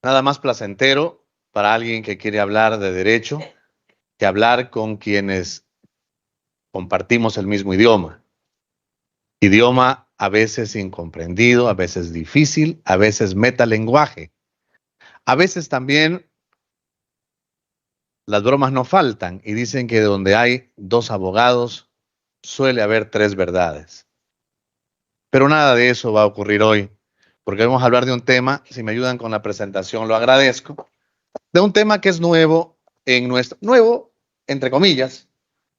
Nada más placentero para alguien que quiere hablar de derecho que hablar con quienes compartimos el mismo idioma. Idioma a veces incomprendido, a veces difícil, a veces metalenguaje. A veces también las bromas no faltan y dicen que donde hay dos abogados suele haber tres verdades. Pero nada de eso va a ocurrir hoy, porque vamos a hablar de un tema, si me ayudan con la presentación lo agradezco, de un tema que es nuevo nuevo, entre comillas,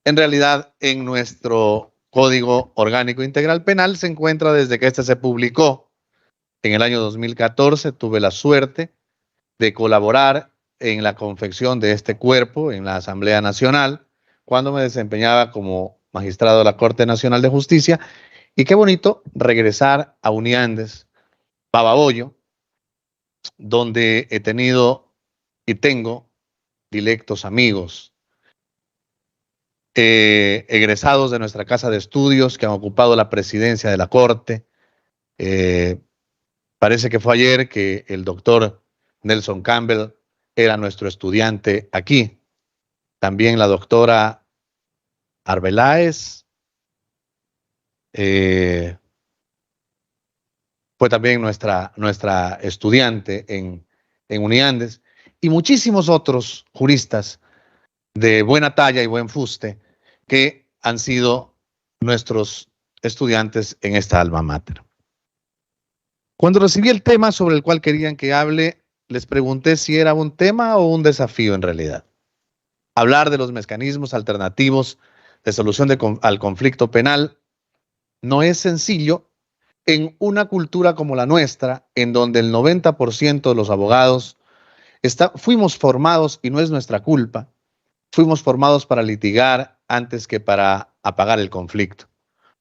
en realidad en nuestro Código Orgánico Integral Penal se encuentra desde que este se publicó en el año 2014. Tuve la suerte de colaborar en la confección de este cuerpo en la Asamblea Nacional cuando me desempeñaba como magistrado de la Corte Nacional de Justicia. Y qué bonito regresar a Uniandes, Babahoyo, donde he tenido y tengo dilectos amigos, egresados de nuestra casa de estudios que han ocupado la presidencia de la Corte. Parece que fue ayer que el doctor Nelson Campbell era nuestro estudiante aquí. También la doctora Arbeláez fue también nuestra estudiante en Uniandes, y muchísimos otros juristas de buena talla y buen fuste que han sido nuestros estudiantes en esta alma mater. Cuando recibí el tema sobre el cual querían que hable, les pregunté si era un tema o un desafío en realidad. Hablar de los mecanismos alternativos de solución al conflicto penal no es sencillo en una cultura como la nuestra, en donde el 90% de los abogados fuimos formados, y no es nuestra culpa, fuimos formados para litigar antes que para apagar el conflicto.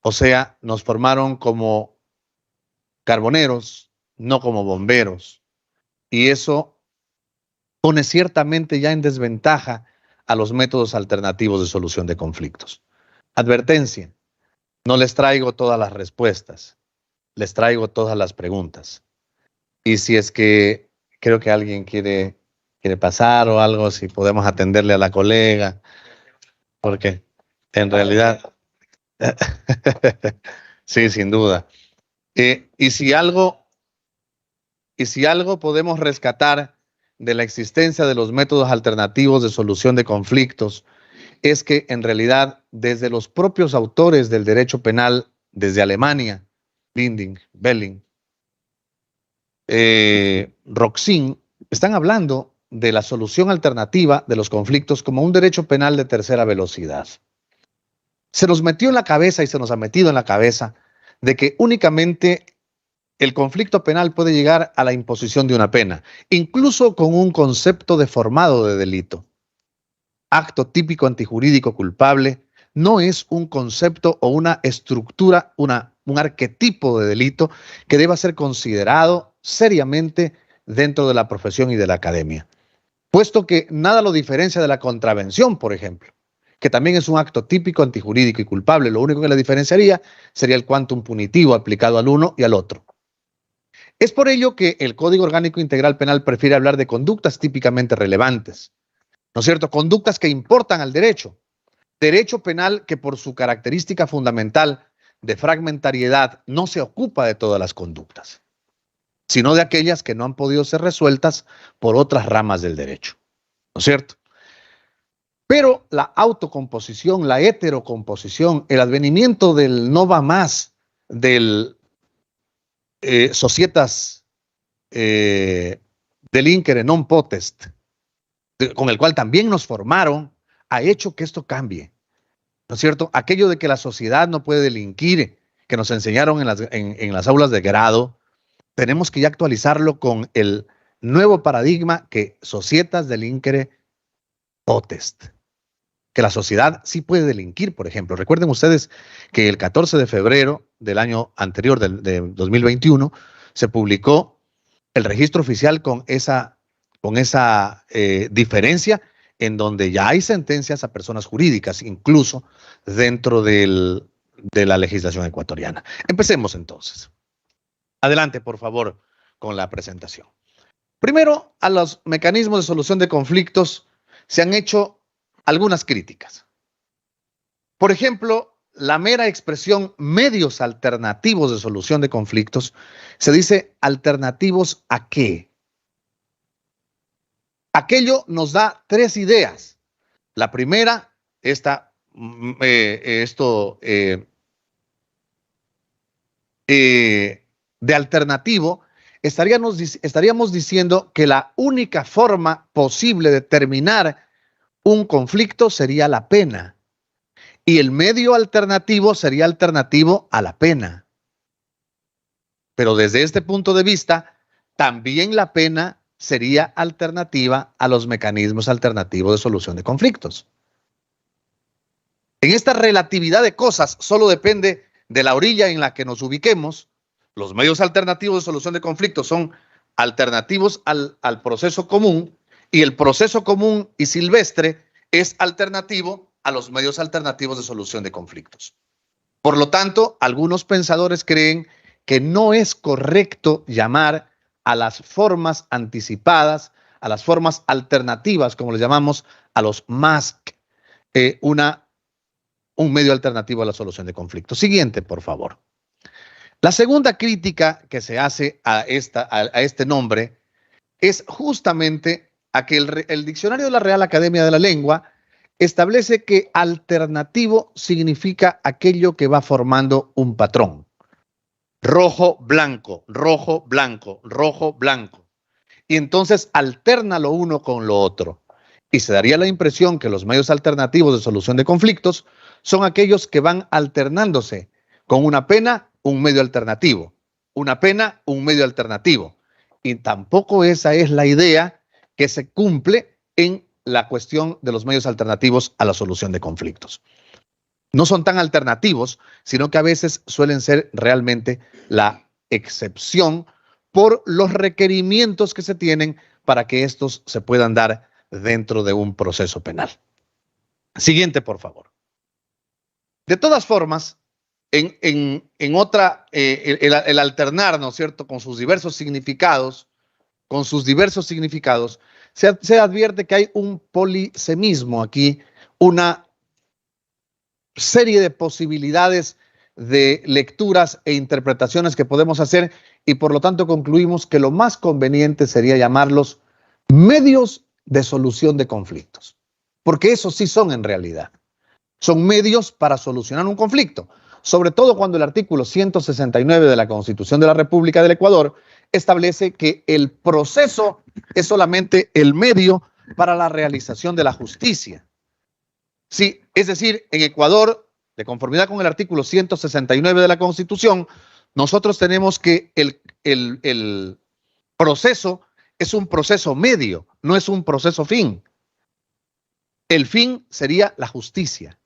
O sea, nos formaron como carboneros, no como bomberos. Y eso pone ciertamente ya en desventaja a los métodos alternativos de solución de conflictos. Advertencia, no les traigo todas las respuestas, les traigo todas las preguntas. Y si es que creo que alguien quiere pasar o algo, si podemos atenderle a la colega, porque en realidad, sí, sin duda. Y si algo podemos rescatar de la existencia de los métodos alternativos de solución de conflictos, es que en realidad desde los propios autores del derecho penal, desde Alemania, Linding, Belling, Roxin, están hablando de la solución alternativa de los conflictos como un derecho penal de tercera velocidad. Se nos metió en la cabeza y se nos ha metido en la cabeza de que únicamente el conflicto penal puede llegar a la imposición de una pena, incluso con un concepto deformado de delito. Acto típico antijurídico culpable no es un concepto o una estructura, un arquetipo de delito que deba ser considerado seriamente dentro de la profesión y de la academia, puesto que nada lo diferencia de la contravención, por ejemplo, que también es un acto típico antijurídico y culpable. Lo único que la diferenciaría sería el quantum punitivo aplicado al uno y al otro. Es por ello que el Código Orgánico Integral Penal prefiere hablar de conductas típicamente relevantes, ¿no es cierto? Conductas que importan al derecho. Derecho penal que por su característica fundamental de fragmentariedad no se ocupa de todas las conductas, sino de aquellas que no han podido ser resueltas por otras ramas del derecho, ¿no es cierto? Pero la autocomposición, la heterocomposición, el advenimiento del no va más, del societas delinquere non potest, con el cual también nos formaron, ha hecho que esto cambie, ¿no es cierto? Aquello de que la sociedad no puede delinquir, que nos enseñaron en las aulas de grado, tenemos que ya actualizarlo con el nuevo paradigma que societas delinquere potest, que la sociedad sí puede delinquir, por ejemplo. Recuerden ustedes que el 14 de febrero del año anterior, de 2021, se publicó el registro oficial con esa diferencia, en donde ya hay sentencias a personas jurídicas, incluso dentro de la legislación ecuatoriana. Empecemos entonces. Adelante, por favor, con la presentación. Primero, a los mecanismos de solución de conflictos se han hecho algunas críticas. Por ejemplo, la mera expresión medios alternativos de solución de conflictos, se dice alternativos ¿a qué? Aquello nos da tres ideas. La primera, de alternativo, estaríamos diciendo que la única forma posible de terminar un conflicto sería la pena. Y el medio alternativo sería alternativo a la pena. Pero desde este punto de vista, también la pena sería alternativa a los mecanismos alternativos de solución de conflictos. En esta relatividad de cosas solo depende de la orilla en la que nos ubiquemos. Los medios alternativos de solución de conflictos son alternativos al proceso común, y el proceso común y silvestre es alternativo a los medios alternativos de solución de conflictos. Por lo tanto, algunos pensadores creen que no es correcto llamar a las formas anticipadas, a las formas alternativas, como les llamamos, a los MASC, un medio alternativo a la solución de conflictos. Siguiente, por favor. La segunda crítica que se hace a este nombre es justamente a que el diccionario de la Real Academia de la Lengua establece que alternativo significa aquello que va formando un patrón. Rojo, blanco, rojo, blanco, rojo, blanco. Y entonces alterna lo uno con lo otro. Y se daría la impresión que los medios alternativos de solución de conflictos son aquellos que van alternándose con una pena, un medio alternativo, una pena, un medio alternativo. Y tampoco esa es la idea que se cumple en la cuestión de los medios alternativos a la solución de conflictos. No son tan alternativos, sino que a veces suelen ser realmente la excepción por los requerimientos que se tienen para que estos se puedan dar dentro de un proceso penal. Siguiente, por favor. De todas formas, el alternar, ¿no es cierto?, con sus diversos significados, se advierte que hay un polisemismo aquí, una serie de posibilidades de lecturas e interpretaciones que podemos hacer, y por lo tanto concluimos que lo más conveniente sería llamarlos medios de solución de conflictos, porque esos sí son en realidad. Son medios para solucionar un conflicto, sobre todo cuando el artículo 169 de la Constitución de la República del Ecuador establece que el proceso es solamente el medio para la realización de la justicia. Sí, es decir, en Ecuador, de conformidad con el artículo 169 de la Constitución, nosotros tenemos que el proceso es un proceso medio, no es un proceso fin. El fin sería la justicia,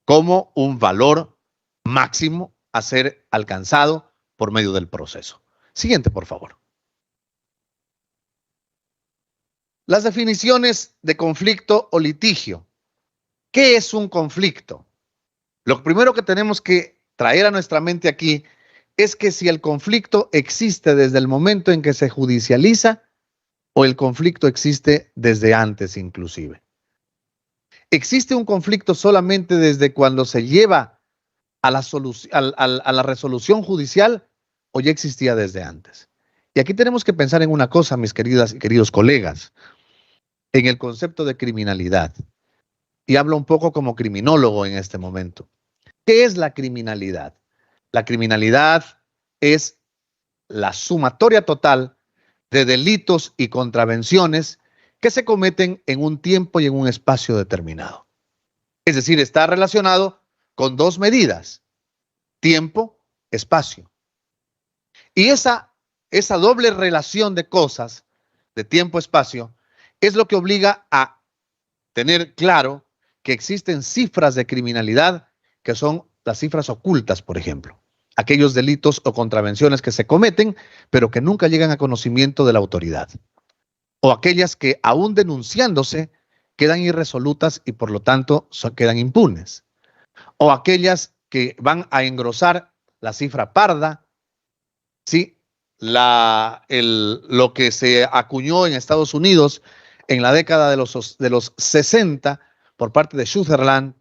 como un valor máximo a ser alcanzado por medio del proceso. Siguiente, por favor. Las definiciones de conflicto o litigio. ¿Qué es un conflicto? Lo primero que tenemos que traer a nuestra mente aquí es que si el conflicto existe desde el momento en que se judicializa, o el conflicto existe desde antes inclusive. ¿Existe un conflicto solamente desde cuando se lleva a la resolución judicial, o ya existía desde antes? Y aquí tenemos que pensar en una cosa, mis queridas y queridos colegas, en el concepto de criminalidad. Y hablo un poco como criminólogo en este momento. ¿Qué es la criminalidad? La criminalidad es la sumatoria total de delitos y contravenciones que se cometen en un tiempo y en un espacio determinado. Es decir, está relacionado con dos medidas: tiempo, espacio. Y esa doble relación de cosas, de tiempo, espacio, es lo que obliga a tener claro que existen cifras de criminalidad que son las cifras ocultas, por ejemplo. Aquellos delitos o contravenciones que se cometen, pero que nunca llegan a conocimiento de la autoridad. O aquellas que, aún denunciándose, quedan irresolutas y por lo tanto quedan impunes. O aquellas que van a engrosar la cifra parda, ¿sí?, lo que se acuñó en Estados Unidos en la década de los 60 por parte de Sutherland.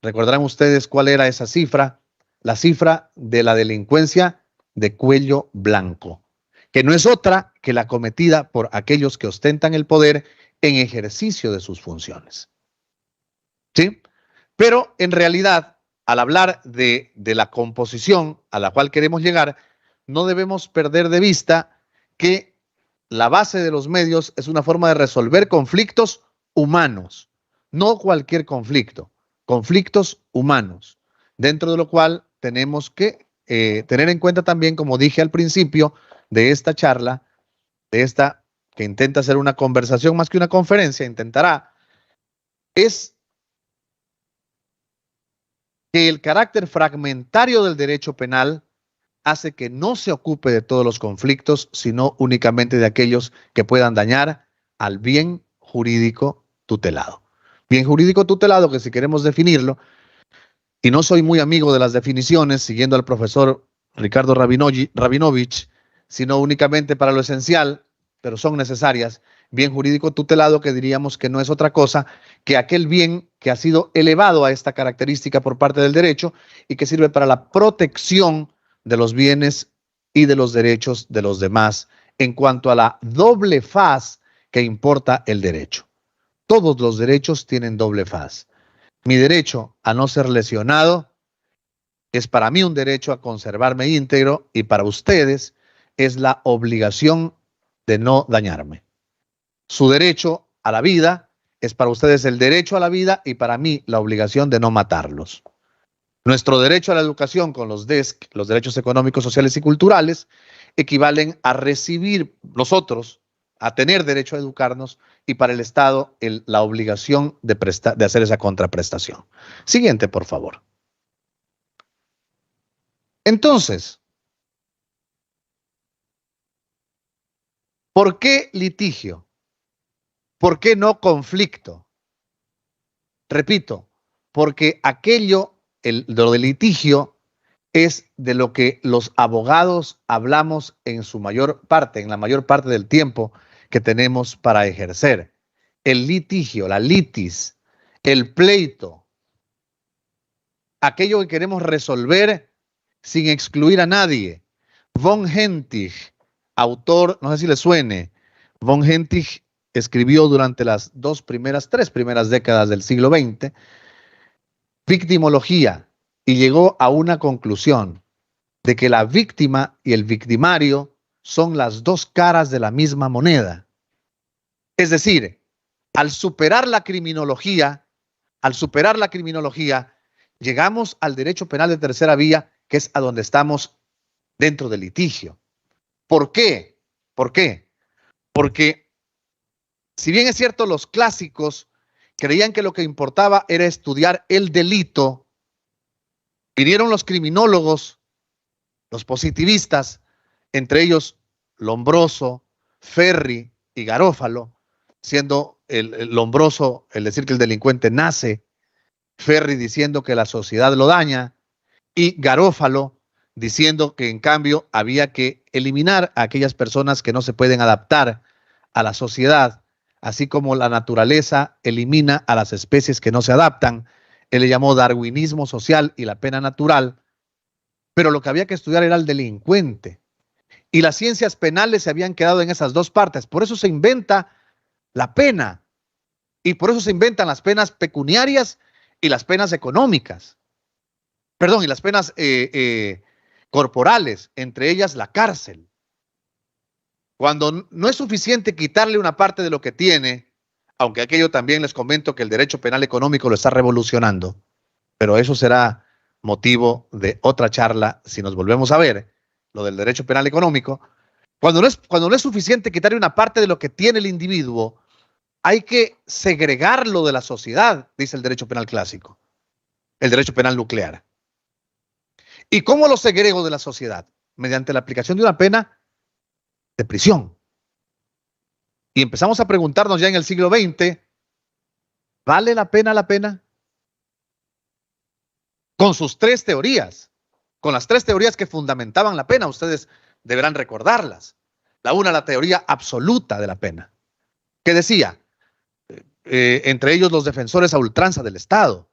Recordarán ustedes cuál era esa cifra, la cifra de la delincuencia de cuello blanco, que no es otra que la cometida por aquellos que ostentan el poder en ejercicio de sus funciones. ¿Sí? Pero en realidad, al hablar de la composición a la cual queremos llegar, no debemos perder de vista que la base de los medios es una forma de resolver conflictos humanos, no cualquier conflicto, conflictos humanos, dentro de lo cual tenemos que tener en cuenta también, como dije al principio de esta charla, de esta que intenta ser una conversación más que una conferencia, intentará, es que el carácter fragmentario del derecho penal hace que no se ocupe de todos los conflictos, sino únicamente de aquellos que puedan dañar al bien jurídico tutelado. Bien jurídico tutelado, que si queremos definirlo, y no soy muy amigo de las definiciones, siguiendo al profesor Ricardo Rabinovich, sino únicamente para lo esencial, pero son necesarias. Bien jurídico tutelado, que diríamos que no es otra cosa que aquel bien que ha sido elevado a esta característica por parte del derecho y que sirve para la protección de los bienes y de los derechos de los demás en cuanto a la doble faz que importa el derecho. Todos los derechos tienen doble faz. Mi derecho a no ser lesionado es para mí un derecho a conservarme íntegro y para ustedes es la obligación de no dañarme. Su derecho a la vida es para ustedes el derecho a la vida y para mí la obligación de no matarlos. Nuestro derecho a la educación con los DESC, los derechos económicos, sociales y culturales, equivalen a recibir nosotros, a tener derecho a educarnos y para el Estado la obligación de hacer esa contraprestación. Siguiente, por favor. Entonces, ¿por qué litigio? ¿Por qué no conflicto? Repito, porque lo de litigio es de lo que los abogados hablamos en su mayor parte, en la mayor parte del tiempo que tenemos para ejercer. El litigio, la litis, el pleito, aquello que queremos resolver sin excluir a nadie. Von Hentig, autor, no sé si le suene, Von Hentig escribió durante las tres primeras décadas del siglo XX, victimología, y llegó a una conclusión de que la víctima y el victimario son las dos caras de la misma moneda. Es decir, al superar la criminología, llegamos al derecho penal de tercera vía, que es a donde estamos dentro del litigio. ¿Por qué? ¿Por qué? Porque si bien es cierto, los clásicos creían que lo que importaba era estudiar el delito, vinieron los criminólogos, los positivistas, entre ellos Lombroso, Ferri y Garófalo, siendo el Lombroso el decir que el delincuente nace, Ferri diciendo que la sociedad lo daña y Garófalo diciendo que en cambio había que eliminar a aquellas personas que no se pueden adaptar a la sociedad, así como la naturaleza elimina a las especies que no se adaptan. Él le llamó darwinismo social y la pena natural, pero lo que había que estudiar era el delincuente. Y las ciencias penales se habían quedado en esas dos partes. Por eso se inventa la pena y por eso se inventan las penas pecuniarias y las penas económicas. Perdón, y las penas corporales, entre ellas la cárcel. Cuando no es suficiente quitarle una parte de lo que tiene, aunque aquello también les comento que el derecho penal económico lo está revolucionando, pero eso será motivo de otra charla si nos volvemos a ver, lo del derecho penal económico. Cuando no es suficiente quitarle una parte de lo que tiene el individuo, hay que segregarlo de la sociedad, dice el derecho penal clásico, el derecho penal nuclear. ¿Y cómo lo segrego de la sociedad? Mediante la aplicación de una pena de prisión. Y empezamos a preguntarnos ya en el siglo XX, ¿vale la pena la pena? Con sus tres teorías, con las tres teorías que fundamentaban la pena. Ustedes deberán recordarlas. La una, la teoría absoluta de la pena, que decía, entre ellos los defensores a ultranza del Estado.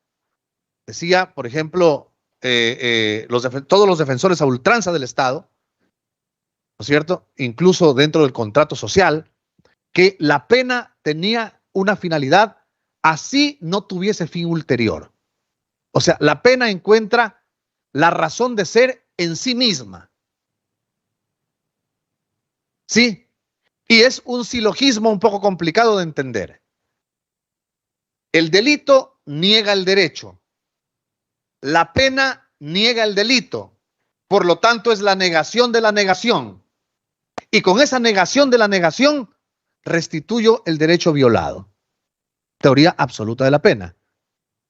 Decía, por ejemplo, todos los defensores a ultranza del Estado, ¿no es cierto? Incluso dentro del contrato social, que la pena tenía una finalidad así no tuviese fin ulterior. O sea, la pena encuentra la razón de ser en sí misma. ¿Sí? Y es un silogismo un poco complicado de entender. El delito niega el derecho. La pena niega el delito. Por lo tanto, es la negación de la negación. Y con esa negación de la negación, restituyo el derecho violado. Teoría absoluta de la pena.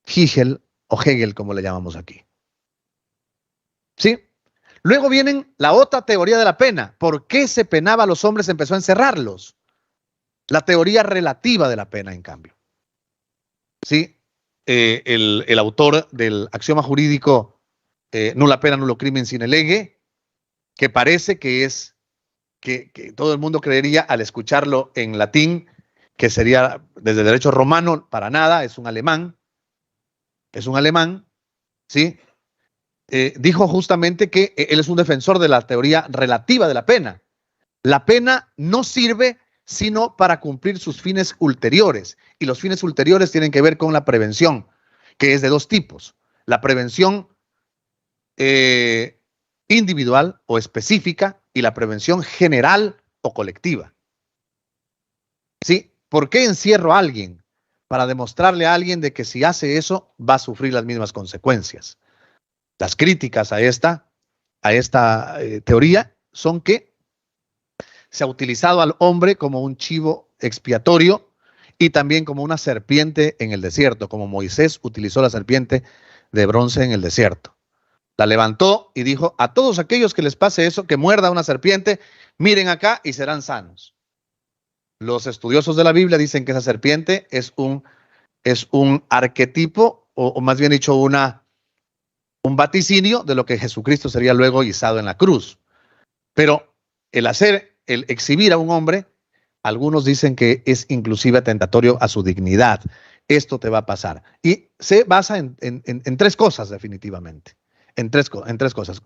Hegel o Hegel, como le llamamos aquí. ¿Sí? Luego viene la otra teoría de la pena. ¿Por qué se penaba a los hombres? Empezó a encerrarlos. La teoría relativa de la pena, en cambio. ¿Sí? El autor del axioma jurídico nulla pena, nullo crimen sine lege, que parece que es que todo el mundo creería al escucharlo en latín, que sería desde el derecho romano, para nada, es un alemán, ¿sí? Dijo justamente que él es un defensor de la teoría relativa de la pena. La pena no sirve sino para cumplir sus fines ulteriores, y los fines ulteriores tienen que ver con la prevención, que es de dos tipos. La prevención individual o específica y la prevención general o colectiva. ¿Sí? ¿Por qué encierro a alguien? Para demostrarle a alguien de que si hace eso va a sufrir las mismas consecuencias. Las críticas a esta teoría son que se ha utilizado al hombre como un chivo expiatorio y también como una serpiente en el desierto, como Moisés utilizó la serpiente de bronce en el desierto. La levantó y dijo, a todos aquellos que les pase eso, que muerda una serpiente, miren acá y serán sanos. Los estudiosos de la Biblia dicen que esa serpiente es un arquetipo, o más bien dicho, un vaticinio de lo que Jesucristo sería luego izado en la cruz. Pero el exhibir a un hombre, algunos dicen que es inclusive atentatorio a su dignidad. Esto te va a pasar. Y se basa en tres cosas, definitivamente. En tres cosas.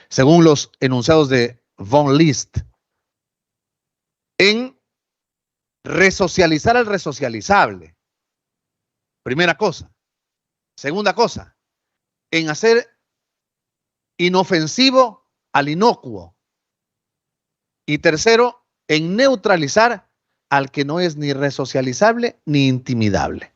Según los enunciados de von List, en resocializar al resocializable. Primera cosa. Segunda cosa, en hacer inofensivo al inocuo. Y tercero, en neutralizar al que no es ni resocializable ni intimidable.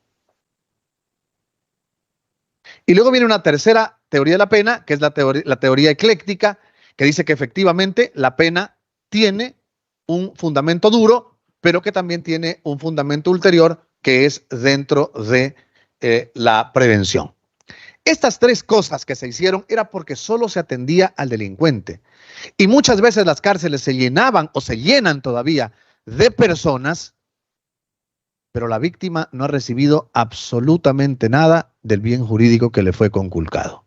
Y luego viene una tercera teoría de la pena, que es la teoría ecléctica, que dice que efectivamente la pena tiene un fundamento duro, pero que también tiene un fundamento ulterior, que es dentro de la prevención. Estas tres cosas que se hicieron era porque solo se atendía al delincuente. Y muchas veces las cárceles se llenaban o se llenan todavía de personas, pero la víctima no ha recibido absolutamente nada del bien jurídico que le fue conculcado.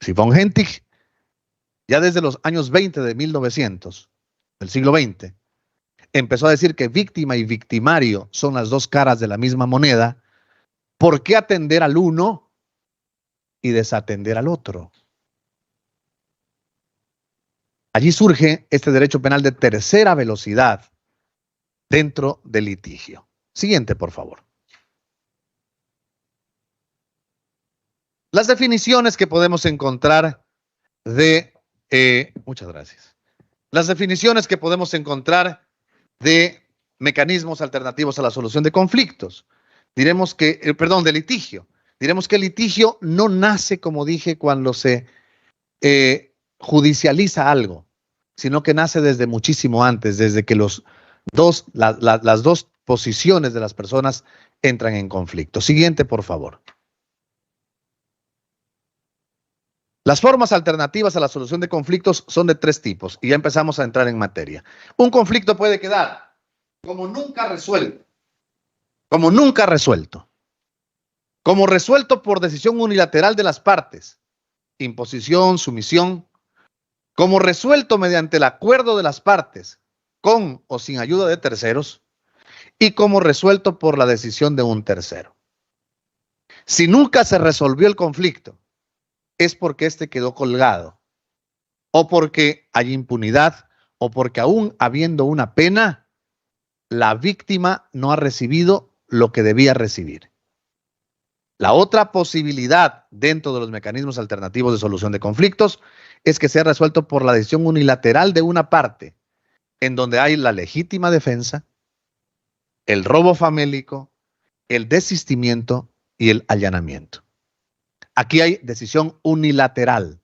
Si von Hentig, ya desde los años 20 de 1900, del siglo XX, empezó a decir que víctima y victimario son las dos caras de la misma moneda, ¿por qué atender al uno y desatender al otro? Allí surge este derecho penal de tercera velocidad dentro del litigio. Siguiente, por favor. Las definiciones que podemos encontrar muchas gracias. Las definiciones que podemos encontrar de mecanismos alternativos a la solución de conflictos. Diremos que, de litigio. Diremos que el litigio no nace, como dije, cuando se judicializa algo, sino que nace desde muchísimo antes, desde que las dos posiciones de las personas entran en conflicto. Siguiente, por favor. Las formas alternativas a la solución de conflictos son de tres tipos y ya empezamos a entrar en materia. Un conflicto puede quedar como nunca resuelto, como resuelto por decisión unilateral de las partes, imposición, sumisión, como resuelto mediante el acuerdo de las partes, con o sin ayuda de terceros, y como resuelto por la decisión de un tercero. Si nunca se resolvió el conflicto, es porque éste quedó colgado, o porque hay impunidad, o porque aún habiendo una pena, la víctima no ha recibido lo que debía recibir. La otra posibilidad dentro de los mecanismos alternativos de solución de conflictos es que sea resuelto por la decisión unilateral de una parte, en donde hay la legítima defensa, el robo famélico, el desistimiento y el allanamiento. Aquí hay decisión unilateral.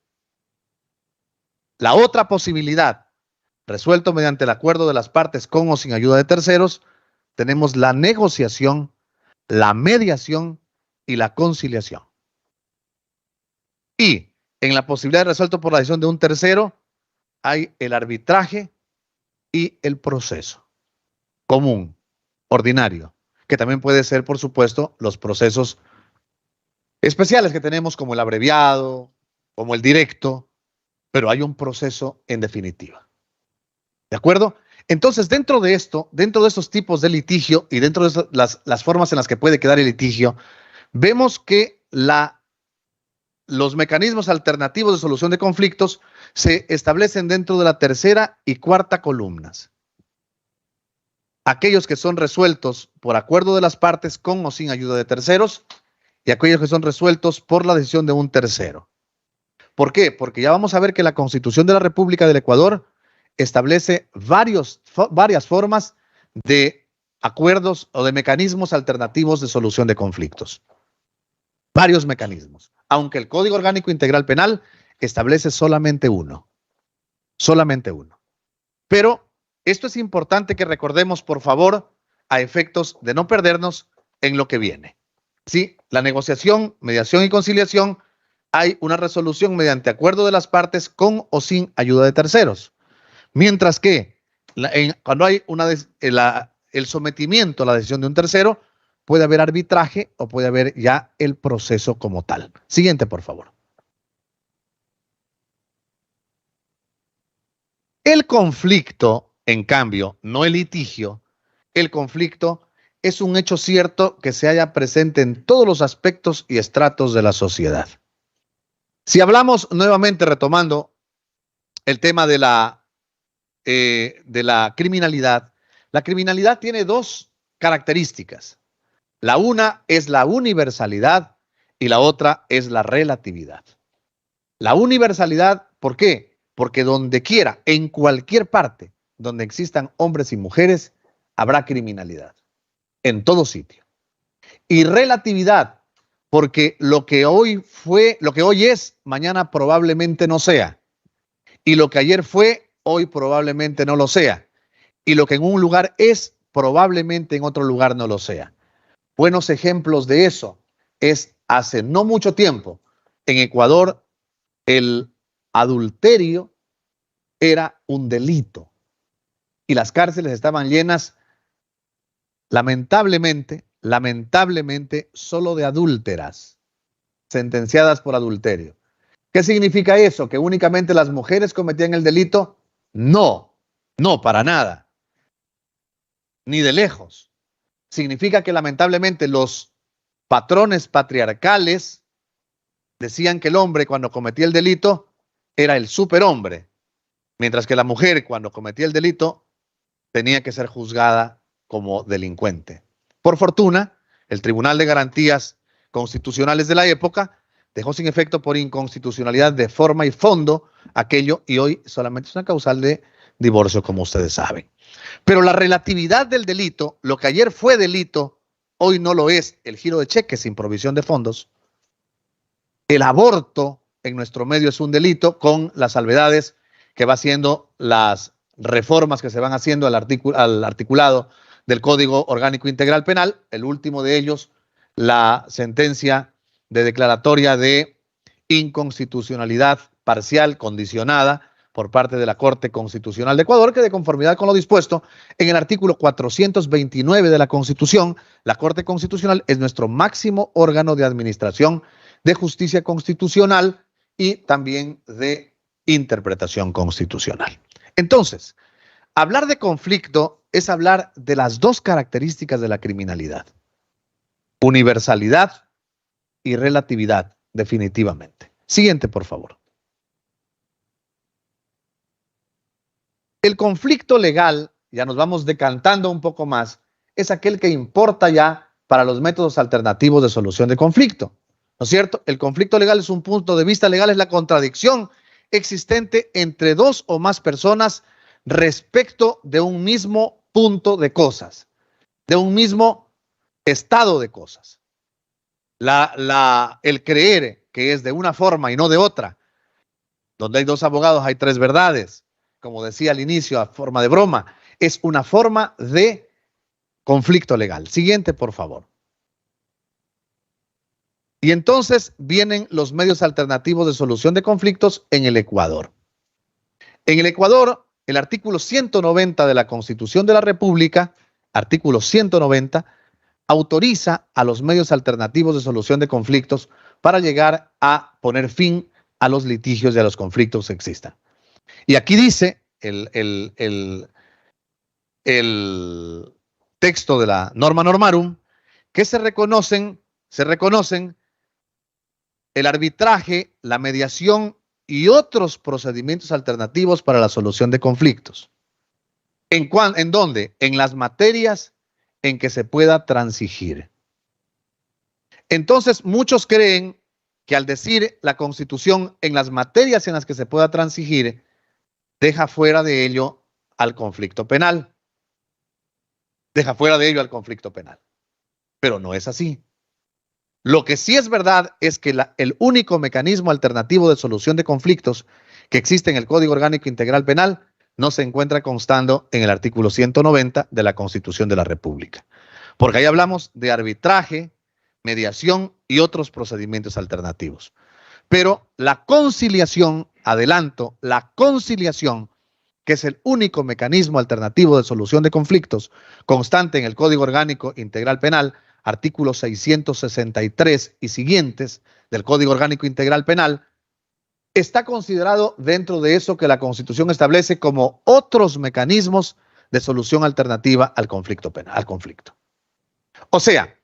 La otra posibilidad, resuelto mediante el acuerdo de las partes con o sin ayuda de terceros, tenemos la negociación, la mediación y la conciliación. Y en la posibilidad de resuelto por la decisión de un tercero, hay el arbitraje y el proceso común, ordinario, que también puede ser, por supuesto, los procesos especiales que tenemos como el abreviado, como el directo, pero hay un proceso en definitiva. ¿De acuerdo? Entonces, dentro de esto, dentro de estos tipos de litigio y dentro de las formas en las que puede quedar el litigio, vemos que los mecanismos alternativos de solución de conflictos se establecen dentro de la tercera y cuarta columnas. Aquellos que son resueltos por acuerdo de las partes con o sin ayuda de terceros y aquellos que son resueltos por la decisión de un tercero. ¿Por qué? Porque ya vamos a ver que la Constitución de la República del Ecuador establece varias formas de acuerdos o de mecanismos alternativos de solución de conflictos. Varios mecanismos, aunque el Código Orgánico Integral Penal establece solamente uno. Solamente uno. Pero esto es importante que recordemos, por favor, a efectos de no perdernos en lo que viene. Sí, la negociación, mediación y conciliación, hay una resolución mediante acuerdo de las partes con o sin ayuda de terceros. Mientras que cuando hay el sometimiento a la decisión de un tercero, puede haber arbitraje o puede haber ya el proceso como tal. Siguiente, por favor. El conflicto, en cambio, no el litigio, el conflicto es un hecho cierto que se halla presente en todos los aspectos y estratos de la sociedad. Si hablamos nuevamente, retomando el tema de la criminalidad, la criminalidad tiene dos características. La una es la universalidad y la otra es la relatividad. La universalidad, ¿por qué? Porque donde quiera, en cualquier parte donde existan hombres y mujeres, habrá criminalidad. En todo sitio. Y relatividad, porque lo que hoy es, mañana probablemente no sea. Y lo que ayer fue, hoy probablemente no lo sea. Y lo que en un lugar es, probablemente en otro lugar no lo sea. Buenos ejemplos de eso es hace no mucho tiempo, en Ecuador, el adulterio era un delito y las cárceles estaban llenas, lamentablemente, solo de adúlteras, sentenciadas por adulterio. ¿Qué significa eso? ¿Que únicamente las mujeres cometían el delito? No, no, para nada, ni de lejos. Significa que lamentablemente los patrones patriarcales decían que el hombre cuando cometía el delito era el superhombre, mientras que la mujer cuando cometía el delito tenía que ser juzgada como delincuente. Por fortuna, el Tribunal de Garantías Constitucionales de la época dejó sin efecto por inconstitucionalidad de forma y fondo aquello y hoy solamente es una causal de divorcio, como ustedes saben. Pero la relatividad del delito, lo que ayer fue delito, hoy no lo es. El giro de cheques sin provisión de fondos. El aborto en nuestro medio es un delito con las salvedades que va haciendo las reformas que se van haciendo al articulado del Código Orgánico Integral Penal. El último de ellos, la sentencia de declaratoria de inconstitucionalidad parcial condicionada por parte de la Corte Constitucional de Ecuador, que de conformidad con lo dispuesto en el artículo 429 de la Constitución, la Corte Constitucional es nuestro máximo órgano de administración de justicia constitucional y también de interpretación constitucional. Entonces, hablar de conflicto es hablar de las dos características de la criminalidad: universalidad y relatividad, definitivamente. Siguiente, por favor. El conflicto legal, ya nos vamos decantando un poco más, es aquel que importa ya para los métodos alternativos de solución de conflicto. ¿No es cierto? El conflicto legal es un punto de vista legal, es la contradicción existente entre dos o más personas respecto de un mismo punto de cosas, de un mismo estado de cosas. El creer que es de una forma y no de otra, donde hay dos abogados hay tres verdades, como decía al inicio, a forma de broma, es una forma de conflicto legal. Siguiente, por favor. Y entonces vienen los medios alternativos de solución de conflictos en el Ecuador. En el Ecuador, el artículo 190 de la Constitución de la República, artículo 190, autoriza a los medios alternativos de solución de conflictos para llegar a poner fin a los litigios y a los conflictos que existan. Y aquí dice el texto de la norma normarum que se reconocen el arbitraje, la mediación y otros procedimientos alternativos para la solución de conflictos. ¿En dónde? En las materias en que se pueda transigir. Entonces, muchos creen que al decir la Constitución en las materias en las que se pueda transigir, deja fuera de ello al conflicto penal. Deja fuera de ello al conflicto penal. Pero no es así. Lo que sí es verdad es que el único mecanismo alternativo de solución de conflictos que existe en el Código Orgánico Integral Penal no se encuentra constando en el artículo 190 de la Constitución de la República. Porque ahí hablamos de arbitraje, mediación y otros procedimientos alternativos. Pero la conciliación, adelanto, la conciliación, que es el único mecanismo alternativo de solución de conflictos constante en el Código Orgánico Integral Penal, artículo 663 y siguientes del Código Orgánico Integral Penal, está considerado dentro de eso que la Constitución establece como otros mecanismos de solución alternativa al conflicto penal, al conflicto. O sea,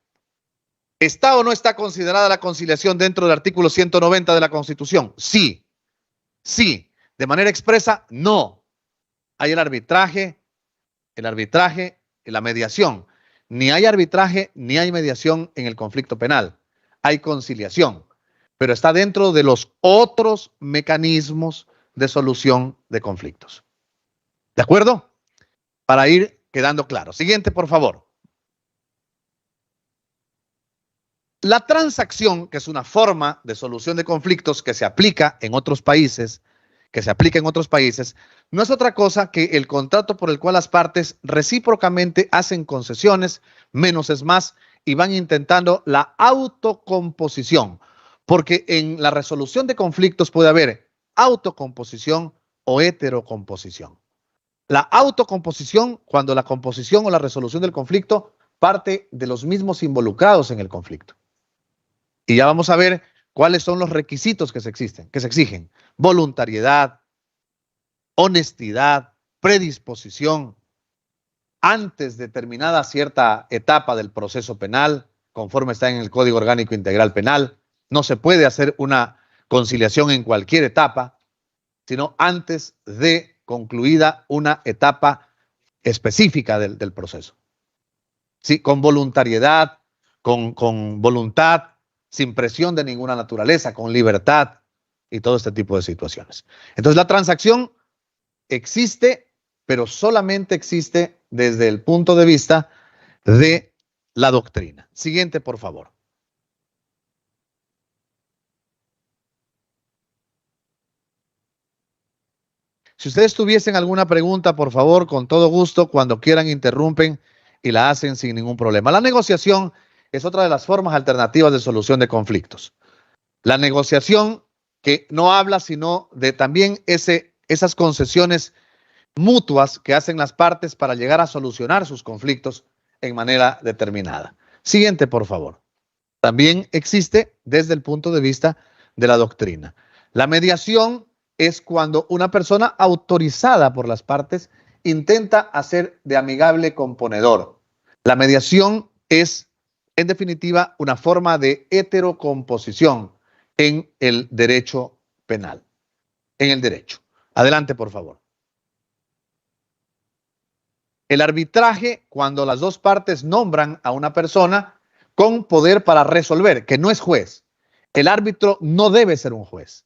¿está o no está considerada la conciliación dentro del artículo 190 de la Constitución? Sí. Sí. De manera expresa, no. Hay el arbitraje y la mediación. Ni hay arbitraje ni hay mediación en el conflicto penal. Hay conciliación, pero está dentro de los otros mecanismos de solución de conflictos. ¿De acuerdo? Para ir quedando claro. Siguiente, por favor. La transacción, que es una forma de solución de conflictos que se aplica en otros países, no es otra cosa que el contrato por el cual las partes recíprocamente hacen concesiones, menos es más, y van intentando la autocomposición, porque en la resolución de conflictos puede haber autocomposición o heterocomposición. La autocomposición, cuando la composición o la resolución del conflicto parte de los mismos involucrados en el conflicto. Y ya vamos a ver cuáles son los requisitos que se exigen. Voluntariedad, honestidad, predisposición, antes de terminada cierta etapa del proceso penal, conforme está en el Código Orgánico Integral Penal. No se puede hacer una conciliación en cualquier etapa, sino antes de concluida una etapa específica del proceso. Sí, con voluntariedad, con voluntad, sin presión de ninguna naturaleza, con libertad y todo este tipo de situaciones. Entonces la transacción existe, pero solamente existe desde el punto de vista de la doctrina. Siguiente, por favor. Si ustedes tuviesen alguna pregunta, por favor, con todo gusto, cuando quieran interrumpen y la hacen sin ningún problema. La negociación es otra de las formas alternativas de solución de conflictos. La negociación que no habla sino de también esas concesiones mutuas que hacen las partes para llegar a solucionar sus conflictos en manera determinada. Siguiente, por favor. También existe desde el punto de vista de la doctrina. La mediación es cuando una persona autorizada por las partes intenta hacer de amigable componedor. La mediación es, en definitiva, una forma de heterocomposición en el derecho penal. En el derecho. Adelante, por favor. El arbitraje, cuando las dos partes nombran a una persona con poder para resolver, que no es juez. El árbitro no debe ser un juez.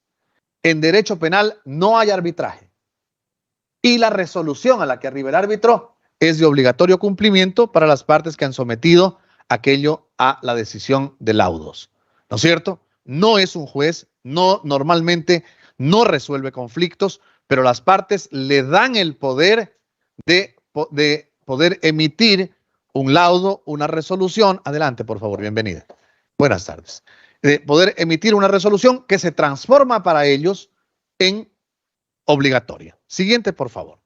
En derecho penal no hay arbitraje. Y la resolución a la que arriba el árbitro es de obligatorio cumplimiento para las partes que han sometido aquello a la decisión de laudos. ¿No es cierto? No es un juez, no, normalmente no resuelve conflictos, pero las partes le dan el poder de poder emitir un laudo, una resolución. Adelante, por favor, bienvenida. Buenas tardes. De poder emitir una resolución que se transforma para ellos en obligatoria. Siguiente, por favor.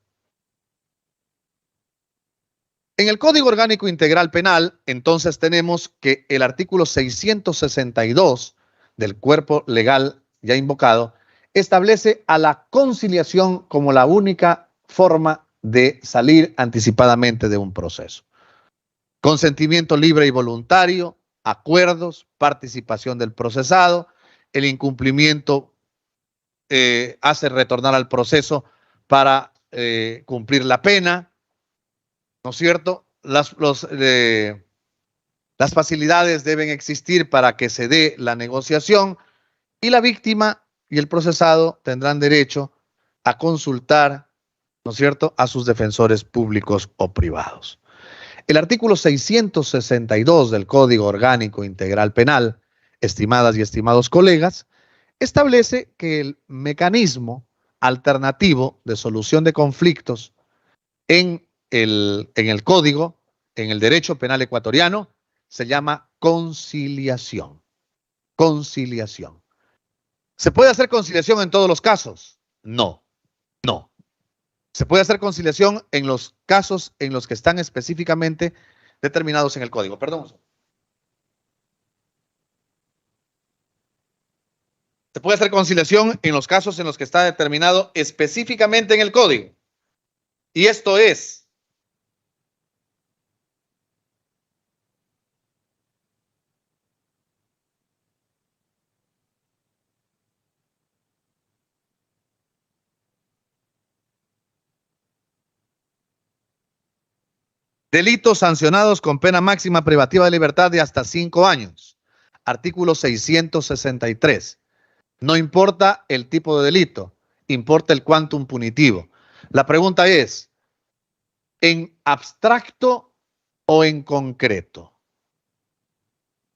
En el Código Orgánico Integral Penal, entonces tenemos que el artículo 662 del cuerpo legal ya invocado establece a la conciliación como la única forma de salir anticipadamente de un proceso. Consentimiento libre y voluntario, acuerdos, participación del procesado, el incumplimiento hace retornar al proceso para cumplir la pena, ¿no es cierto? Las facilidades deben existir para que se dé la negociación y la víctima y el procesado tendrán derecho a consultar, ¿no es cierto?, a sus defensores públicos o privados. El artículo 662 del Código Orgánico Integral Penal, estimadas y estimados colegas, establece que el mecanismo alternativo de solución de conflictos en el Código, en el derecho penal ecuatoriano, se llama conciliación. Conciliación. ¿Se puede hacer conciliación en todos los casos? No, no. Se puede hacer conciliación en los casos en los que están específicamente determinados en el Código. Perdón. Se puede hacer conciliación en los casos en los que está determinado específicamente en el Código. Y esto es delitos sancionados con pena máxima privativa de libertad de hasta 5 años. Artículo 663. No importa el tipo de delito, importa el quantum punitivo. La pregunta es, ¿en abstracto o en concreto?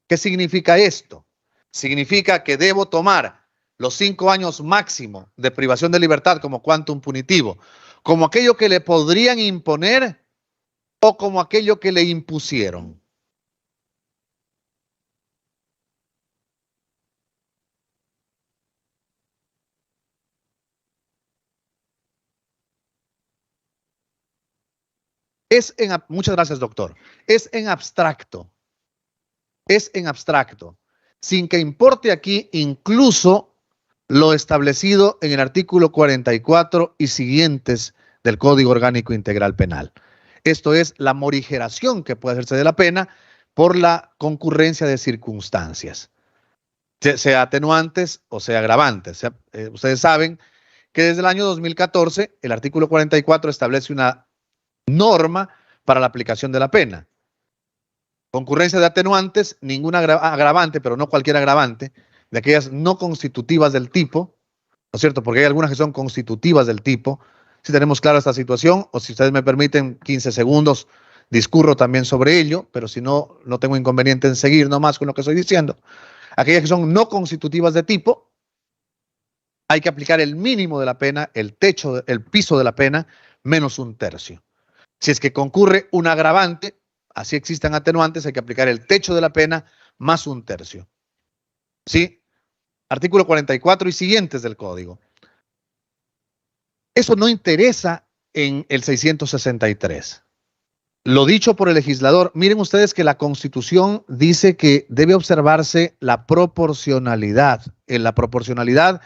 ¿Qué significa esto? Significa que debo tomar los 5 años máximo de privación de libertad como quantum punitivo, como aquello que le podrían imponer o como aquello que le impusieron. Muchas gracias, doctor. Es en abstracto. Es en abstracto. Sin que importe aquí incluso lo establecido en el artículo 44 y siguientes del Código Orgánico Integral Penal. Esto es la morigeración que puede hacerse de la pena por la concurrencia de circunstancias, sea atenuantes o sea agravantes. Ustedes saben que desde el año 2014 el artículo 44 establece una norma para la aplicación de la pena. Concurrencia de atenuantes, ninguna agravante, pero no cualquier agravante, de aquellas no constitutivas del tipo, ¿no es cierto? Porque hay algunas que son constitutivas del tipo. Si tenemos clara esta situación, o si ustedes me permiten 15 segundos, discurro también sobre ello, pero si no, no tengo inconveniente en seguir nomás con lo que estoy diciendo. Aquellas que son no constitutivas de tipo, hay que aplicar el mínimo de la pena, el piso de la pena, menos 1/3. Si es que concurre un agravante, así existan atenuantes, hay que aplicar el techo de la pena más 1/3. ¿Sí? Artículo 44 y siguientes del Código. Eso no interesa en el 663. Lo dicho por el legislador, miren ustedes que la Constitución dice que debe observarse la proporcionalidad. En la proporcionalidad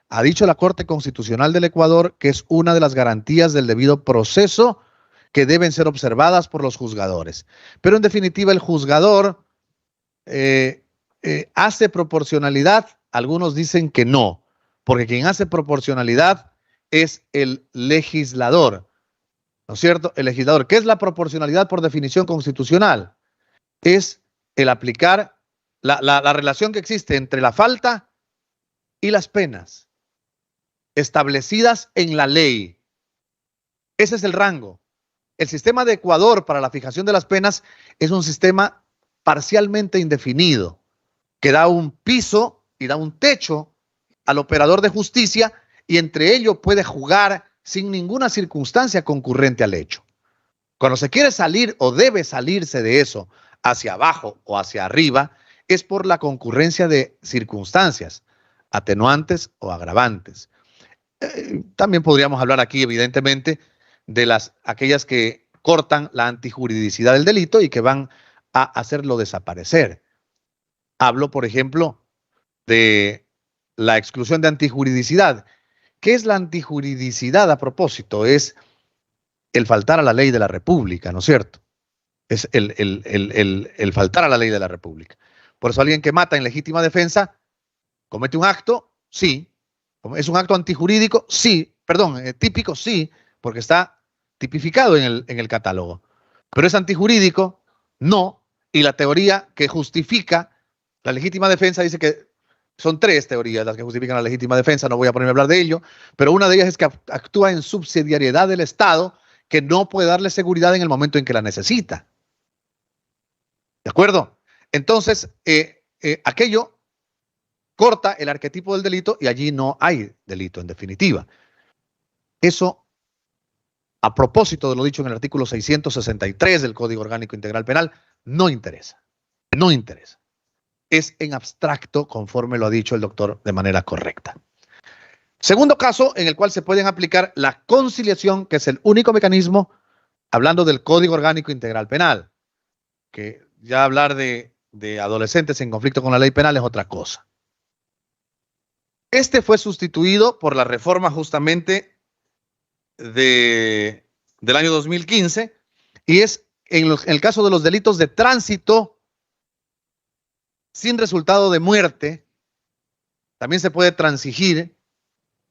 Ha dicho la Corte Constitucional del Ecuador que es una de las garantías del debido proceso que deben ser observadas por los juzgadores. Pero en definitiva el juzgador hace proporcionalidad. Algunos dicen que no, porque quien hace proporcionalidad es el legislador, ¿no es cierto? El legislador. ¿Qué es la proporcionalidad por definición constitucional? Es el aplicar la relación que existe entre la falta y las penas establecidas en la ley. Ese es el rango. El sistema de Ecuador para la fijación de las penas es un sistema parcialmente indefinido, que da un piso y da un techo al operador de justicia y entre ello puede jugar sin ninguna circunstancia concurrente al hecho. Cuando se quiere salir o debe salirse de eso hacia abajo o hacia arriba, es por la concurrencia de circunstancias, atenuantes o agravantes. También podríamos hablar aquí, evidentemente, de aquellas que cortan la antijuridicidad del delito y que van a hacerlo desaparecer. Hablo, por ejemplo, de la exclusión de antijuridicidad. ¿Qué es la antijuridicidad a propósito? Es el faltar a la ley de la República, ¿no es cierto? Es el faltar a la ley de la República. Por eso alguien que mata en legítima defensa comete un acto, sí. ¿Es un acto antijurídico? Sí. Perdón, típico, sí, porque está tipificado en el catálogo. Pero es antijurídico, no. Y la teoría que justifica la legítima defensa dice que son tres teorías las que justifican la legítima defensa, no voy a ponerme a hablar de ello, pero una de ellas es que actúa en subsidiariedad del Estado, que no puede darle seguridad en el momento en que la necesita. ¿De acuerdo? Entonces, aquello corta el arquetipo del delito y allí no hay delito en definitiva. Eso, a propósito de lo dicho en el artículo 663 del Código Orgánico Integral Penal, no interesa. No interesa. Es en abstracto, conforme lo ha dicho el doctor de manera correcta. Segundo caso en el cual se pueden aplicar la conciliación, que es el único mecanismo, hablando del Código Orgánico Integral Penal, que ya hablar de adolescentes en conflicto con la ley penal es otra cosa. Este fue sustituido por la reforma justamente del año 2015 y es en el caso de los delitos de tránsito sin resultado de muerte. También se puede transigir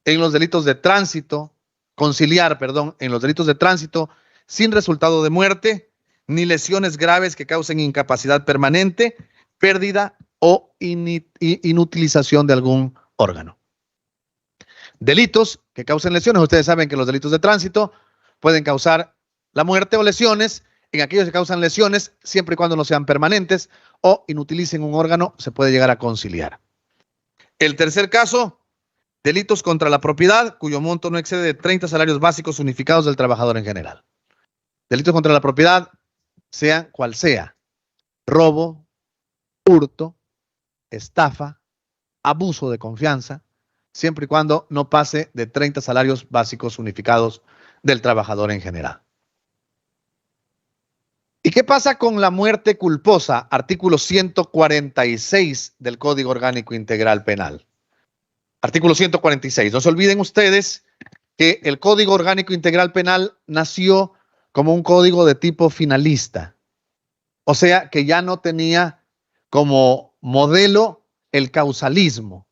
en los delitos de tránsito, conciliar, perdón, en los delitos de tránsito sin resultado de muerte, ni lesiones graves que causen incapacidad permanente, pérdida o inutilización de algún órgano. Delitos que causen lesiones. Ustedes saben que los delitos de tránsito pueden causar la muerte o lesiones. En aquellos que causan lesiones, siempre y cuando no sean permanentes o inutilicen un órgano, se puede llegar a conciliar. El tercer caso, delitos contra la propiedad, cuyo monto no excede de 30 salarios básicos unificados del trabajador en general. Delitos contra la propiedad, sea cual sea, robo, hurto, estafa, abuso de confianza, siempre y cuando no pase de 30 salarios básicos unificados del trabajador en general. ¿Y qué pasa con la muerte culposa? Artículo 146 del Código Orgánico Integral Penal. Artículo 146. No se olviden ustedes que el Código Orgánico Integral Penal nació como un código de tipo finalista. O sea, que ya no tenía como modelo el causalismo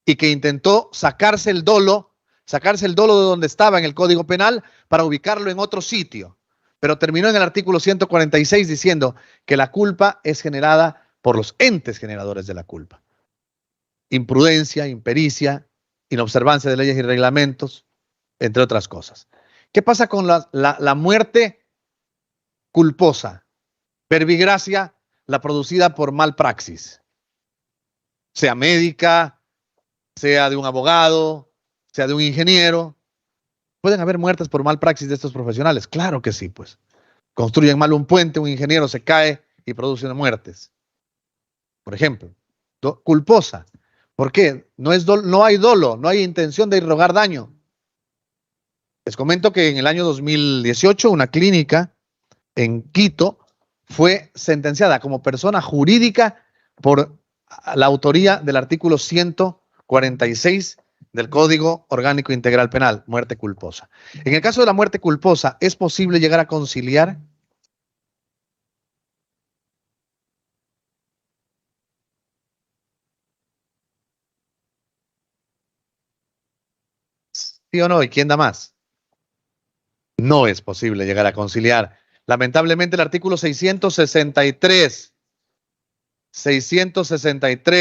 y que intentó sacarse el dolo de donde estaba en el Código Penal para ubicarlo en otro sitio. Pero terminó en el artículo 146 diciendo que la culpa es generada por los entes generadores de la culpa. Imprudencia, impericia, inobservancia de leyes y reglamentos, entre otras cosas. ¿Qué pasa con la muerte culposa? Verbigracia, la producida por malpraxis. Sea médica, sea de un abogado, sea de un ingeniero. ¿Pueden haber muertes por malpraxis de estos profesionales? Claro que sí, pues. Construyen mal un puente, un ingeniero se cae y produce muertes. Por ejemplo, culposa. ¿Por qué? No hay dolo, no hay intención de irrogar daño. Les comento que en el año 2018 una clínica en Quito fue sentenciada como persona jurídica por la autoría del artículo 146 del Código Orgánico Integral Penal, muerte culposa. En el caso de la muerte culposa, ¿es posible llegar a conciliar? ¿Sí o no? ¿Y quién da más? No es posible llegar a conciliar. Lamentablemente el artículo 663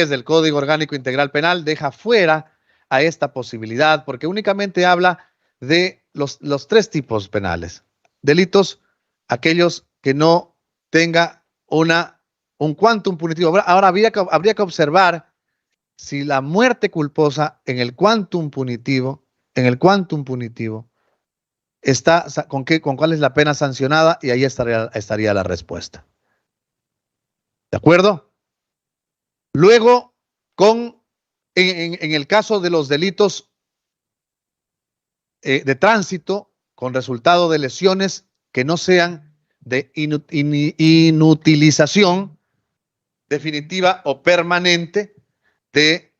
del Código Orgánico Integral Penal deja fuera a esta posibilidad porque únicamente habla de los tres tipos penales. Delitos, aquellos que no tenga un quantum punitivo. Ahora habría que observar si la muerte culposa en el quantum punitivo, está con cuál es la pena sancionada y ahí estaría la respuesta. ¿De acuerdo? Luego, en el caso de los delitos de tránsito con resultado de lesiones que no sean de inutilización definitiva o permanente de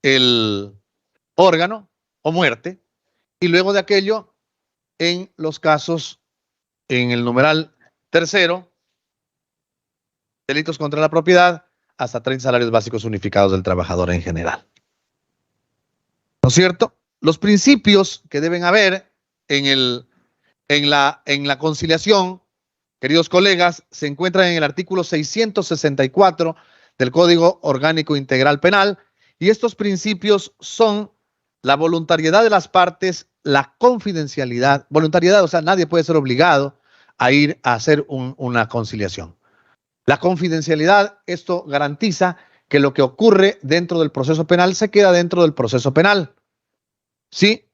el órgano o muerte, y luego de aquello, en los casos, en el numeral tercero, delitos contra la propiedad, hasta 30 salarios básicos unificados del trabajador en general. ¿No es cierto? Los principios que deben haber en la conciliación, queridos colegas, se encuentran en el artículo 664 del Código Orgánico Integral Penal, y estos principios son la voluntariedad de las partes, la confidencialidad, voluntariedad, o sea, nadie puede ser obligado a ir a hacer una conciliación. La confidencialidad, esto garantiza que lo que ocurre dentro del proceso penal se queda dentro del proceso penal. Sí,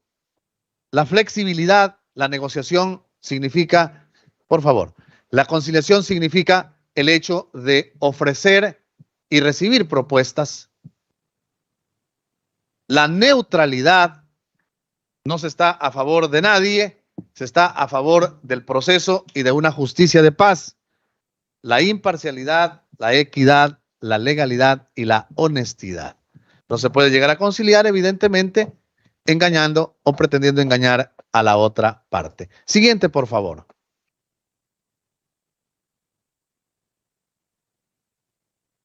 la flexibilidad, la negociación significa, por favor, la conciliación significa el hecho de ofrecer y recibir propuestas. La neutralidad, no se está a favor de nadie, se está a favor del proceso y de una justicia de paz. La imparcialidad, la equidad, la legalidad y la honestidad. No se puede llegar a conciliar, evidentemente, engañando o pretendiendo engañar a la otra parte. Siguiente, por favor.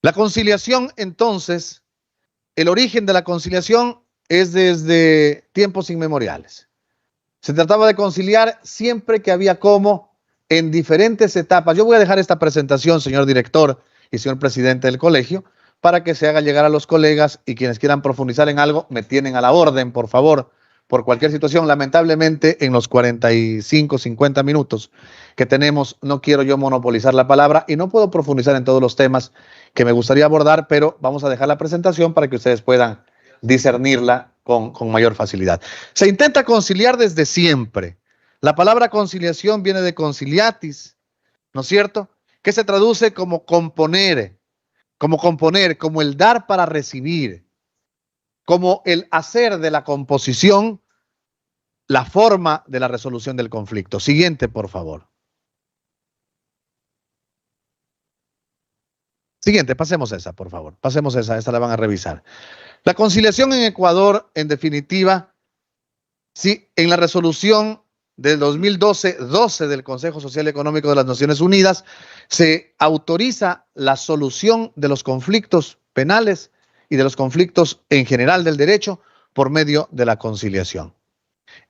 La conciliación, entonces, el origen de la conciliación es desde tiempos inmemoriales. Se trataba de conciliar siempre que había como en diferentes etapas. Yo voy a dejar esta presentación, señor director y señor presidente del colegio, para que se haga llegar a los colegas, y quienes quieran profundizar en algo, me tienen a la orden, por favor, por cualquier situación. Lamentablemente, en los 45, 50 minutos que tenemos, no quiero yo monopolizar la palabra y no puedo profundizar en todos los temas que me gustaría abordar, pero vamos a dejar la presentación para que ustedes puedan discernirla con mayor facilidad. Se intenta conciliar desde siempre. La palabra conciliación viene de conciliatis, ¿no es cierto? Que se traduce como componer, como el dar para recibir, como el hacer de la composición la forma de la resolución del conflicto. Siguiente, por favor. Siguiente, pasemos esa, por favor. Pasemos esa la van a revisar. La conciliación en Ecuador, en definitiva, sí, en la resolución del 2012 del Consejo Social y Económico de las Naciones Unidas, se autoriza la solución de los conflictos penales y de los conflictos en general del derecho por medio de la conciliación.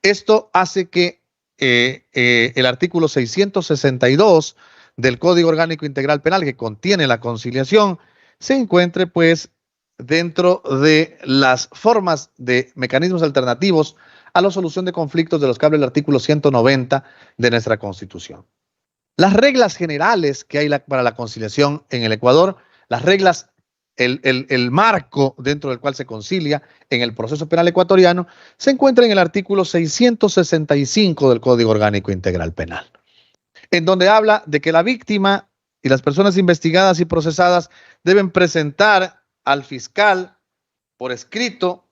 Esto hace que el artículo 662 del Código Orgánico Integral Penal, que contiene la conciliación, se encuentre pues dentro de las formas de mecanismos alternativos a la solución de conflictos de los que habla el artículo 190 de nuestra Constitución. Las reglas generales que hay para la conciliación en el Ecuador, las reglas, el marco dentro del cual se concilia en el proceso penal ecuatoriano, se encuentra en el artículo 665 del Código Orgánico Integral Penal, en donde habla de que la víctima y las personas investigadas y procesadas deben presentar al fiscal por escrito,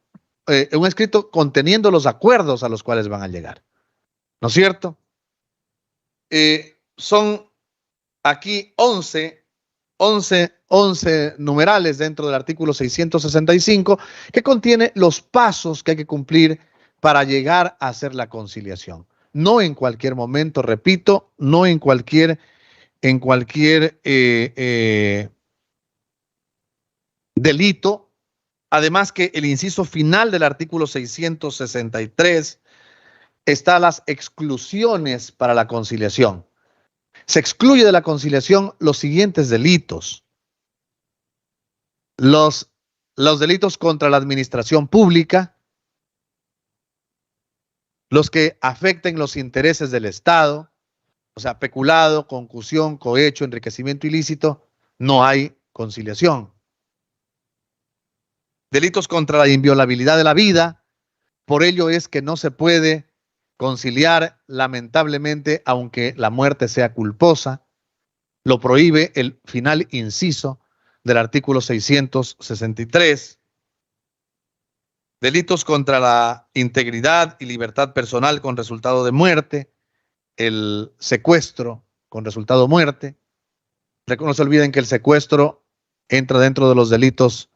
un escrito conteniendo los acuerdos a los cuales van a llegar. ¿No es cierto? Son aquí 11 11 numerales dentro del artículo 665 que contiene los pasos que hay que cumplir para llegar a hacer la conciliación. No en cualquier momento, repito, no en cualquier delito. Además que el inciso final del artículo 663 está las exclusiones para la conciliación. Se excluye de la conciliación los siguientes delitos. Los delitos contra la administración pública, los que afecten los intereses del Estado, o sea, peculado, concusión, cohecho, enriquecimiento ilícito, no hay conciliación. Delitos contra la inviolabilidad de la vida, por ello es que no se puede conciliar, lamentablemente, aunque la muerte sea culposa. Lo prohíbe el final inciso del artículo 663. Delitos contra la integridad y libertad personal con resultado de muerte, el secuestro con resultado de muerte. No se olviden que el secuestro entra dentro de los delitos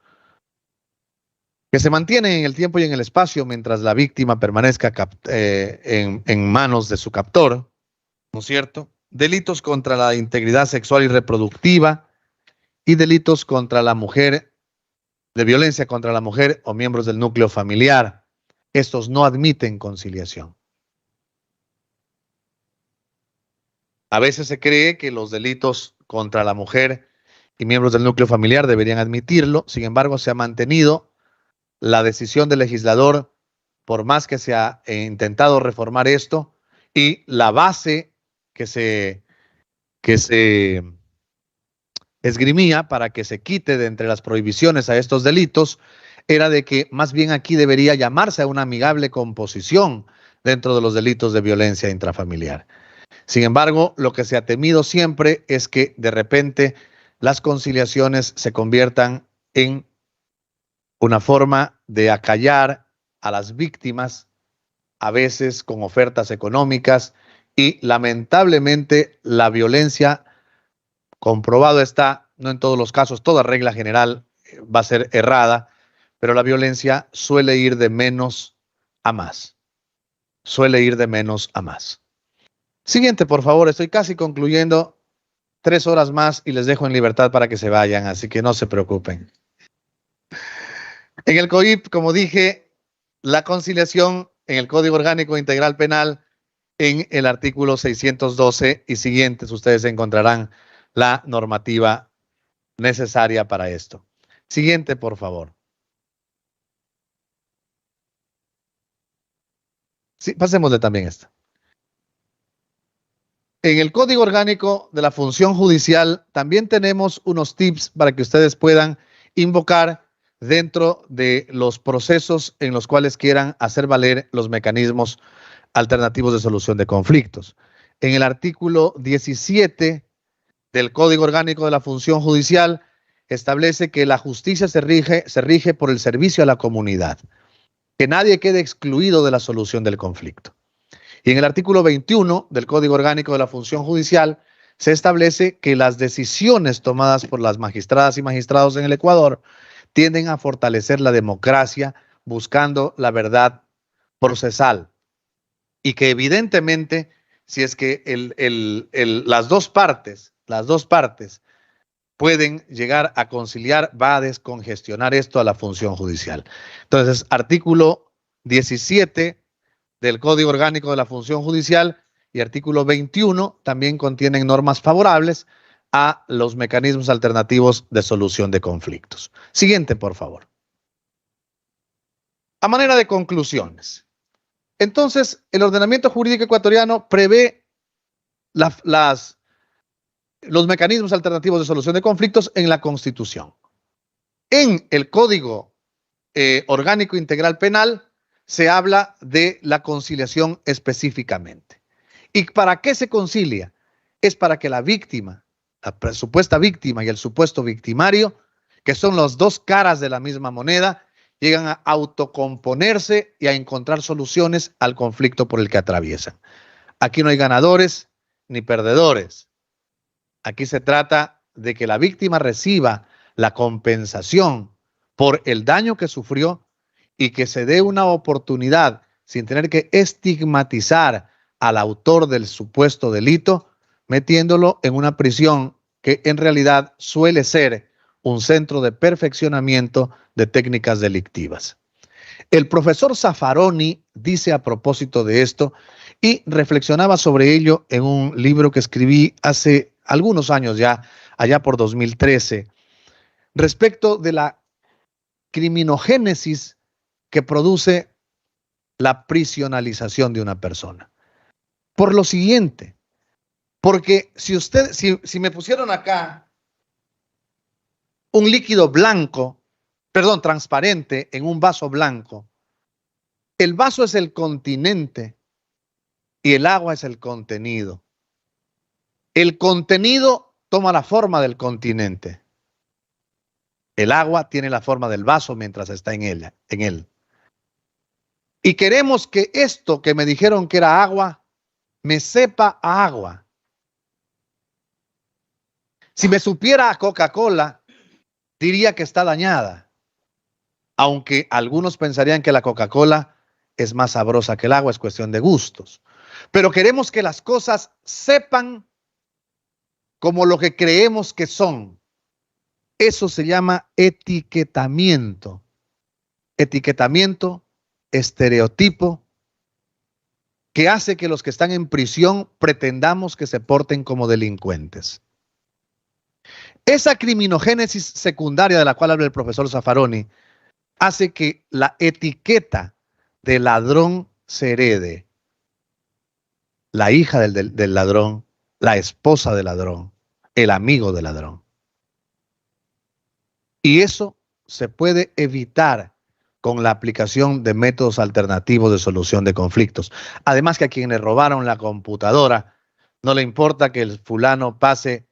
que se mantienen en el tiempo y en el espacio mientras la víctima permanezca en manos de su captor, ¿no es cierto? Delitos contra la integridad sexual y reproductiva y delitos contra la mujer, de violencia contra la mujer o miembros del núcleo familiar. Estos no admiten conciliación. A veces se cree que los delitos contra la mujer y miembros del núcleo familiar deberían admitirlo. Sin embargo, se ha mantenido la decisión del legislador, por más que se ha intentado reformar esto, y la base que se esgrimía para que se quite de entre las prohibiciones a estos delitos era de que más bien aquí debería llamarse a una amigable composición dentro de los delitos de violencia intrafamiliar. Sin embargo, lo que se ha temido siempre es que de repente las conciliaciones se conviertan en una forma de acallar a las víctimas, a veces con ofertas económicas, y lamentablemente la violencia, comprobado está, no en todos los casos, toda regla general va a ser errada, pero la violencia suele ir de menos a más. Suele ir de menos a más. Siguiente, por favor, estoy casi concluyendo. 3 horas más y les dejo en libertad para que se vayan, así que no se preocupen. En el COIP, como dije, la conciliación en el Código Orgánico Integral Penal, en el artículo 612 y siguientes, ustedes encontrarán la normativa necesaria para esto. Siguiente, por favor. Sí, pasémosle también esta. En el Código Orgánico de la Función Judicial también tenemos unos tips para que ustedes puedan invocar dentro de los procesos en los cuales quieran hacer valer los mecanismos alternativos de solución de conflictos. En el artículo 17 del Código Orgánico de la Función Judicial establece que la justicia se rige por el servicio a la comunidad, que nadie quede excluido de la solución del conflicto. Y en el artículo 21 del Código Orgánico de la Función Judicial se establece que las decisiones tomadas por las magistradas y magistrados en el Ecuador tienden a fortalecer la democracia buscando la verdad procesal, y que evidentemente si es que las dos partes pueden llegar a conciliar, va a descongestionar esto a la función judicial. Entonces, artículo 17 del Código Orgánico de la Función Judicial y artículo 21 también contienen normas favorables a los mecanismos alternativos de solución de conflictos. Siguiente, por favor. A manera de conclusiones. Entonces, el ordenamiento jurídico ecuatoriano prevé los mecanismos alternativos de solución de conflictos en la Constitución. En el Código Orgánico Integral Penal se habla de la conciliación específicamente. ¿Y para qué se concilia? Es para que la víctima, la supuesta víctima y el supuesto victimario, que son las dos caras de la misma moneda, llegan a autocomponerse y a encontrar soluciones al conflicto por el que atraviesan. Aquí no hay ganadores ni perdedores. Aquí se trata de que la víctima reciba la compensación por el daño que sufrió y que se dé una oportunidad sin tener que estigmatizar al autor del supuesto delito, metiéndolo en una prisión que en realidad suele ser un centro de perfeccionamiento de técnicas delictivas. El profesor Zaffaroni dice a propósito de esto, y reflexionaba sobre ello en un libro que escribí hace algunos años ya, allá por 2013, respecto de la criminogénesis que produce la prisionalización de una persona. Por lo siguiente, porque si me pusieron acá un líquido blanco, transparente en un vaso blanco, el vaso es el continente y el agua es el contenido. El contenido toma la forma del continente. El agua tiene la forma del vaso mientras está en él. Y queremos que esto que me dijeron que era agua, me sepa a agua. Si me supiera a Coca-Cola, diría que está dañada. Aunque algunos pensarían que la Coca-Cola es más sabrosa que el agua, es cuestión de gustos. Pero queremos que las cosas sepan como lo que creemos que son. Eso se llama etiquetamiento. Etiquetamiento, estereotipo, que hace que los que están en prisión pretendamos que se porten como delincuentes. Esa criminogénesis secundaria de la cual habla el profesor Zaffaroni hace que la etiqueta de ladrón se herede. La hija del ladrón, la esposa del ladrón, el amigo del ladrón. Y eso se puede evitar con la aplicación de métodos alternativos de solución de conflictos. Además que a quien le robaron la computadora no le importa que el fulano pase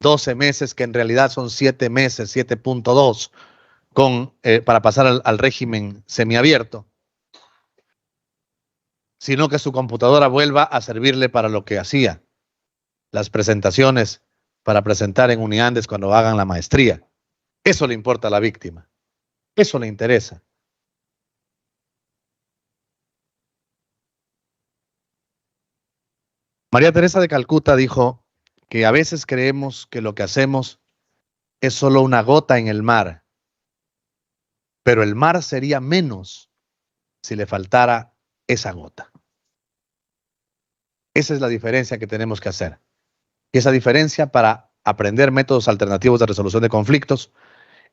12 meses, que en realidad son 7 meses, 7.2, para pasar al régimen semiabierto, sino que su computadora vuelva a servirle para lo que hacía, las presentaciones para presentar en Uniandes cuando hagan la maestría. Eso le importa a la víctima, eso le interesa. María Teresa de Calcuta dijo que a veces creemos que lo que hacemos es solo una gota en el mar, pero el mar sería menos si le faltara esa gota. Esa es la diferencia que tenemos que hacer. Y esa diferencia para aprender métodos alternativos de resolución de conflictos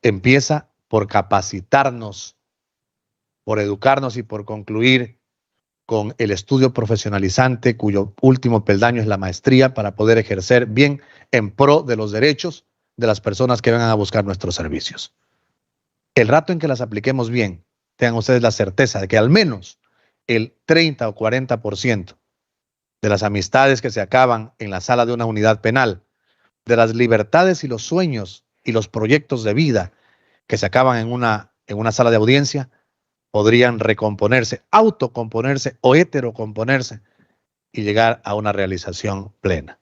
empieza por capacitarnos, por educarnos y por concluir con el estudio profesionalizante, cuyo último peldaño es la maestría, para poder ejercer bien en pro de los derechos de las personas que vengan a buscar nuestros servicios. El rato en que las apliquemos bien, tengan ustedes la certeza de que al menos el 30 o 40% de las amistades que se acaban en la sala de una unidad penal, de las libertades y los sueños y los proyectos de vida que se acaban en una sala de audiencia, podrían recomponerse, autocomponerse o heterocomponerse y llegar a una realización plena.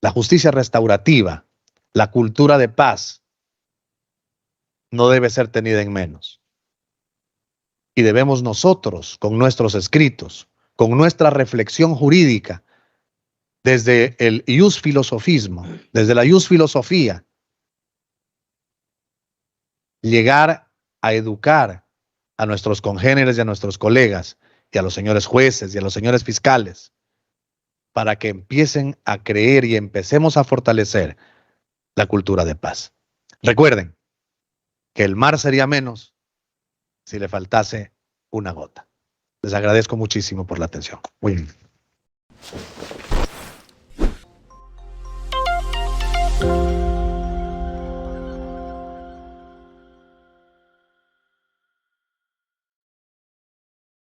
La justicia restaurativa, la cultura de paz, no debe ser tenida en menos. Y debemos nosotros, con nuestros escritos, con nuestra reflexión jurídica, desde el ius filosofismo, desde la ius filosofía, llegar a educar a nuestros congéneres y a nuestros colegas y a los señores jueces y a los señores fiscales para que empiecen a creer y empecemos a fortalecer la cultura de paz. Recuerden que el mar sería menos si le faltase una gota. Les agradezco muchísimo por la atención. Muy bien.